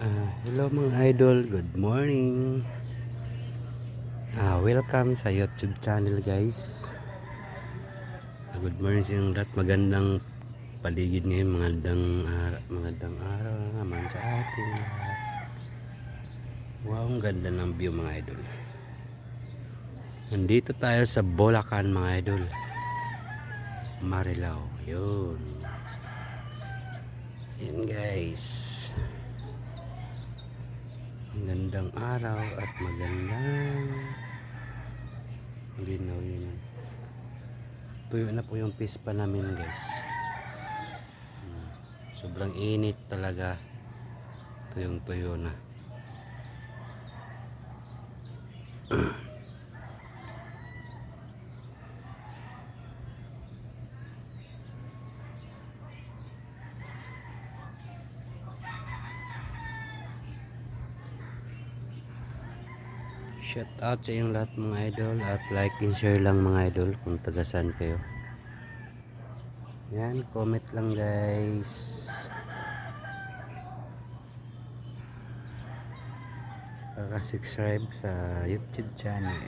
Hello mga idol, good morning. Welcome sa YouTube channel guys. Good morning sa inyong lahat. Magandang paligid ngayon, magandang araw naman sa ating lahat. Wow, ang ganda ng view mga idol. Nandito tayo sa Bulacan mga idol, Marilao. Yun guys, magandang araw at magandang linaw yun. Tuyo na po yung pispa namin guys. Sobrang init talaga. Tuyong tuyo na. Shout out sa inyong lahat mga idol, at like and share lang mga idol kung tagasan kayo. Yan, comment lang guys. Subscribe sa YouTube channel.